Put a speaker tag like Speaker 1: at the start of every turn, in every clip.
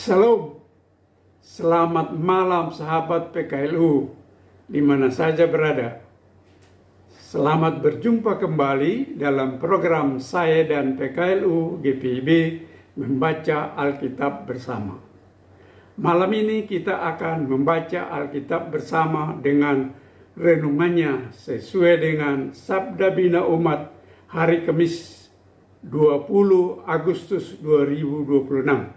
Speaker 1: Shalom, selamat malam sahabat PKLU di mana saja berada. Selamat berjumpa kembali dalam program saya dan PKLU GPIB membaca Alkitab bersama. Malam ini kita akan membaca Alkitab bersama dengan renungannya sesuai dengan Sabda Bina Umat hari Kamis 20 Agustus 2026.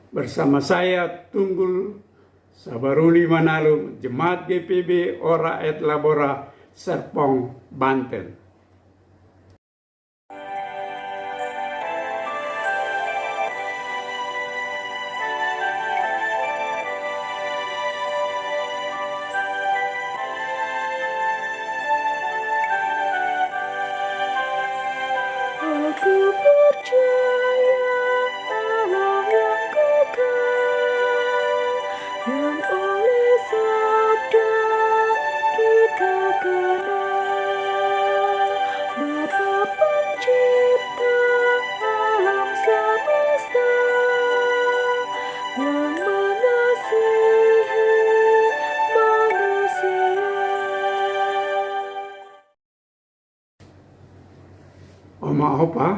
Speaker 1: Bersama saya Tunggul Sabaruli Manalung, Jemaat GPIB Ora et Labora, Serpong, Banten.
Speaker 2: Aku percaya Allah yang yang oleh sabda kita kenal, Bapa pencipta alam semesta yang mengasihi manusia.
Speaker 1: Oma Opa,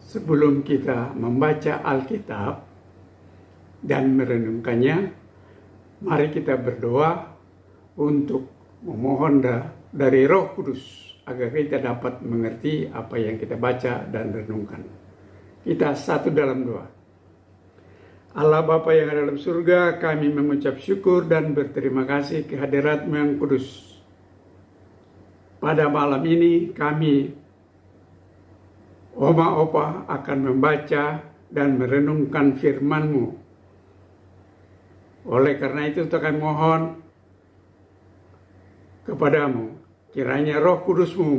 Speaker 1: sebelum kita membaca Alkitab dan merenungkannya, mari kita berdoa untuk memohon dari Roh Kudus agar kita dapat mengerti apa yang kita baca dan renungkan. Kita satu dalam doa. Allah Bapa yang ada dalam surga, kami mengucap syukur dan berterima kasih kehadirat-Mu yang kudus. Pada malam ini kami, Oma Opa, akan membaca dan merenungkan firman-Mu. Oleh karena itu kami mohon kepadamu, kiranya Roh Kudus-Mu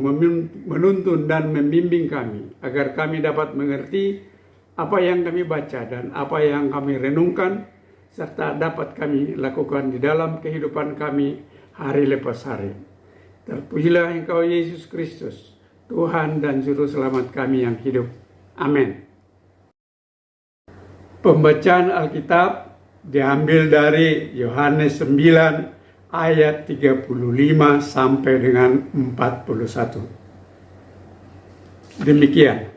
Speaker 1: menuntun dan membimbing kami, agar kami dapat mengerti apa yang kami baca dan apa yang kami renungkan, serta dapat kami lakukan di dalam kehidupan kami hari lepas hari. Terpujilah Engkau Yesus Kristus, Tuhan dan Juru Selamat kami yang hidup. Amin. Pembacaan Alkitab diambil dari Yohanes 9 ayat 35 sampai dengan 41. Demikian.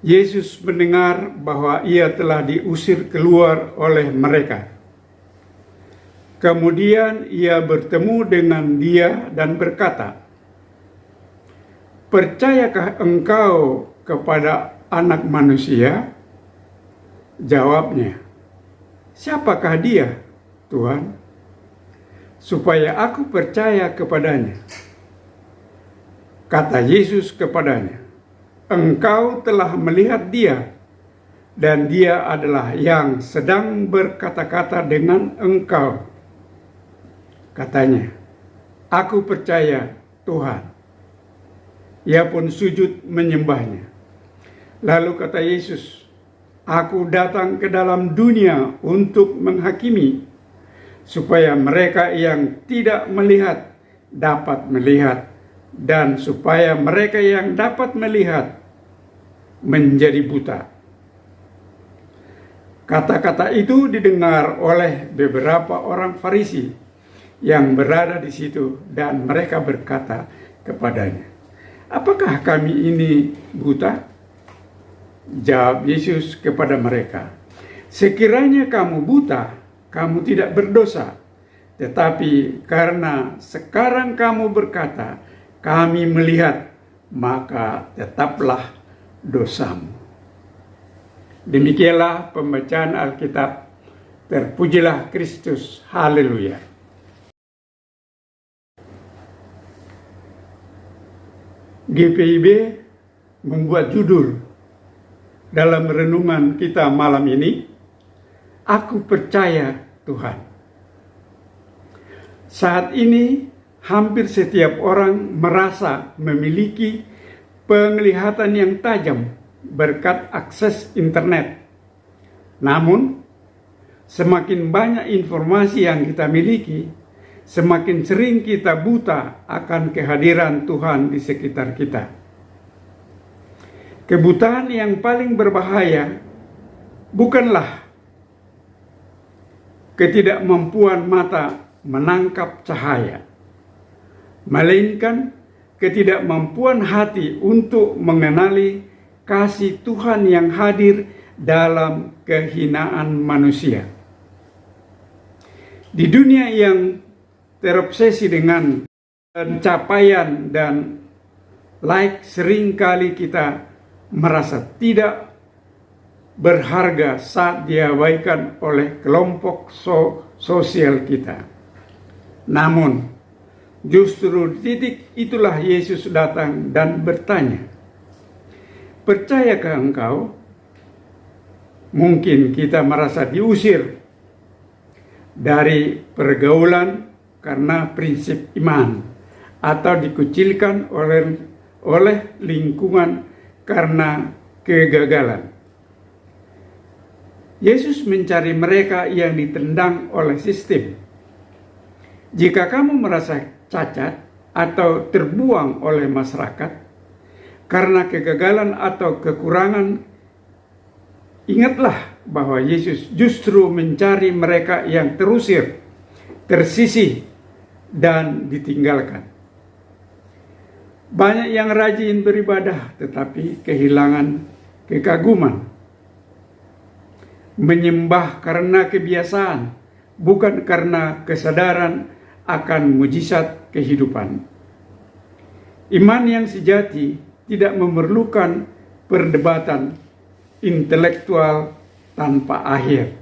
Speaker 1: Yesus mendengar bahwa ia telah diusir keluar oleh mereka. Kemudian ia bertemu dengan dia dan berkata, "Percayakah engkau kepada Anak Manusia?" Jawabnya, "Siapakah dia, Tuhan? Supaya aku percaya kepadanya." Kata Yesus kepadanya, "Engkau telah melihat dia, dan dia adalah yang sedang berkata-kata dengan engkau." Katanya, "Aku percaya, Tuhan." Ia pun sujud menyembahnya. Lalu kata Yesus, "Aku datang ke dalam dunia untuk menghakimi, supaya mereka yang tidak melihat dapat melihat, dan supaya mereka yang dapat melihat menjadi buta." Kata-kata itu didengar oleh beberapa orang Farisi yang berada di situ, dan mereka berkata kepadanya, apakah kami ini buta? Jawab Yesus kepada mereka, sekiranya kamu buta, kamu tidak berdosa. Tetapi karena sekarang kamu berkata, kami melihat, maka tetaplah dosamu. Demikianlah pembacaan Alkitab. Terpujilah Kristus. Haleluya. GPIB membuat judul dalam renungan kita malam ini, Aku Percaya Tuhan. Saat ini hampir setiap orang merasa memiliki penglihatan yang tajam berkat akses internet. Namun, semakin banyak informasi yang kita miliki, semakin sering kita buta akan kehadiran Tuhan di sekitar kita. Kebutaan yang paling berbahaya bukanlah ketidakmampuan mata menangkap cahaya, melainkan ketidakmampuan hati untuk mengenali kasih Tuhan yang hadir dalam kehinaan manusia. Di dunia yang terobsesi dengan pencapaian dan like, seringkali kita merasa tidak berharga saat diabaikan oleh kelompok sosial kita. Namun, justru di titik itulah Yesus datang dan bertanya, percayakah engkau? Mungkin kita merasa diusir dari pergaulan karena prinsip iman, atau dikucilkan oleh lingkungan karena kegagalan. Yesus mencari mereka yang ditendang oleh sistem. Jika kamu merasa cacat atau terbuang oleh masyarakat karena kegagalan atau kekurangan, ingatlah bahwa Yesus justru mencari mereka yang terusir, tersisih, dan ditinggalkan. Banyak yang rajin beribadah tetapi kehilangan kekaguman. Menyembah karena kebiasaan, bukan karena kesadaran akan mujizat kehidupan. Iman yang sejati tidak memerlukan perdebatan intelektual tanpa akhir.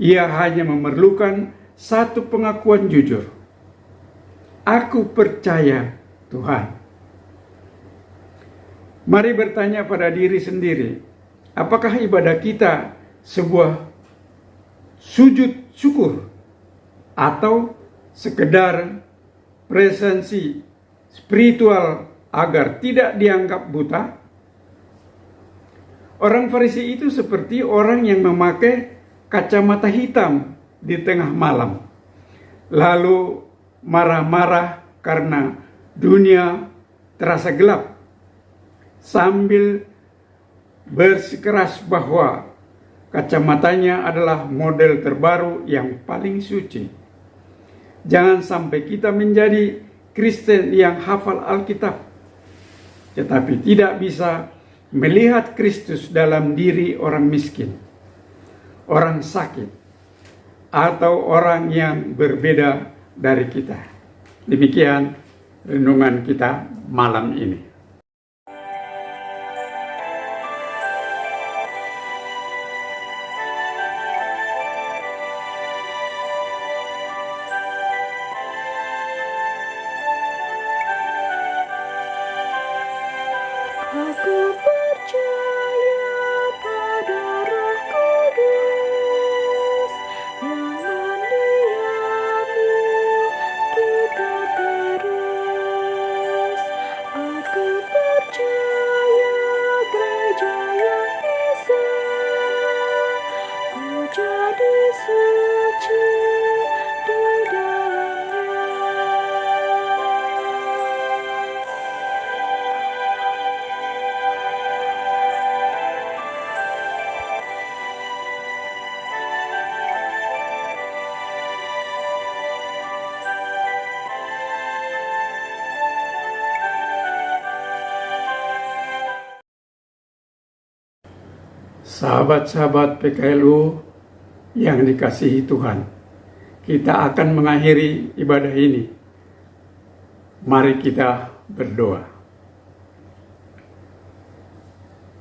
Speaker 1: Ia hanya memerlukan satu pengakuan jujur. Aku percaya Tuhan. Mari bertanya pada diri sendiri, apakah ibadah kita sebuah sujud syukur atau sekedar presensi spiritual agar tidak dianggap buta? Orang Farisi itu seperti orang yang memakai kacamata hitam di tengah malam, lalu marah-marah karena dunia terasa gelap, sambil bersikeras bahwa kacamatanya adalah model terbaru yang paling suci. Jangan sampai kita menjadi Kristen yang hafal Alkitab, tetapi tidak bisa melihat Kristus dalam diri orang miskin, orang sakit, atau orang yang berbeda dari kita. Demikian renungan kita malam ini.
Speaker 2: Aku percaya pada Roh Kudus yang mendiami kita terus. Aku percaya gereja yang bisa menjadi suci di dalamnya.
Speaker 1: Sahabat-sahabat PKLU yang dikasihi Tuhan, kita akan mengakhiri ibadah ini. Mari kita berdoa.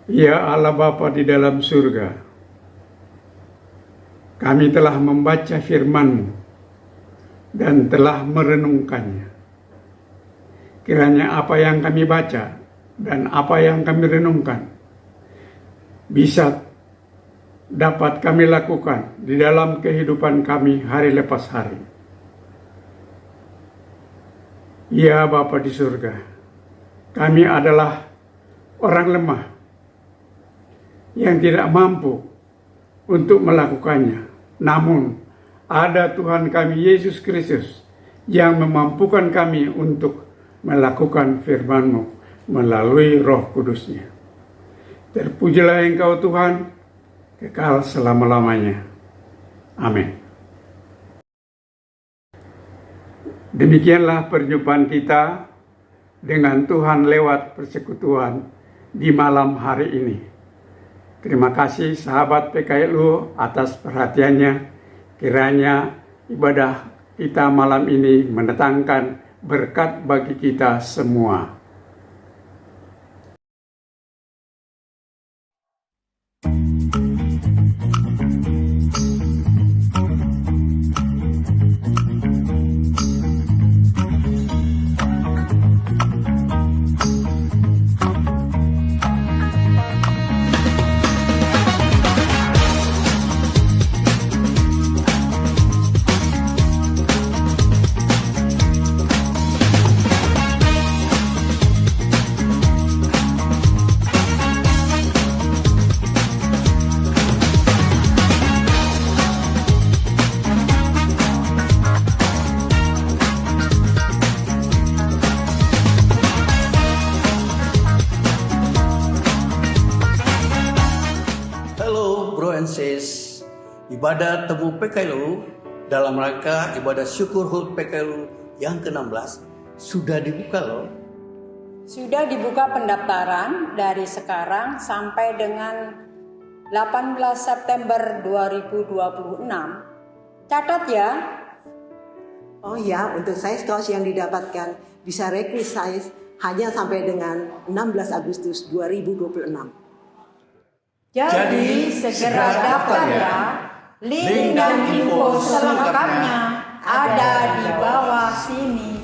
Speaker 1: Ya Allah Bapa di dalam surga, kami telah membaca firman-Mu dan telah merenungkannya. Kiranya apa yang kami baca dan apa yang kami renungkan bisa dapat kami lakukan di dalam kehidupan kami hari lepas hari. Ya Bapa di surga, kami adalah orang lemah yang tidak mampu untuk melakukannya. Namun ada Tuhan kami Yesus Kristus yang memampukan kami untuk melakukan firman-Mu melalui Roh Kudus-Nya. Terpujilah Engkau Tuhan, kekal selama-lamanya. Amin. Demikianlah perjumpaan kita dengan Tuhan lewat persekutuan di malam hari ini. Terima kasih sahabat PKLU atas perhatiannya. Kiranya ibadah kita malam ini mendatangkan berkat bagi kita semua.
Speaker 3: Ibadah Temu PKLU dalam rangka ibadah syukur HUT PKLU yang ke-16 sudah dibuka loh.
Speaker 4: Sudah dibuka pendaftaran dari sekarang sampai dengan 18 September 2026. Catat ya.
Speaker 5: Oh ya, untuk size kaos yang didapatkan bisa request size hanya sampai dengan 16 Agustus 2026.
Speaker 4: Jadi segera daftar ya. Link dan info selengkapnya ada di bawah sini.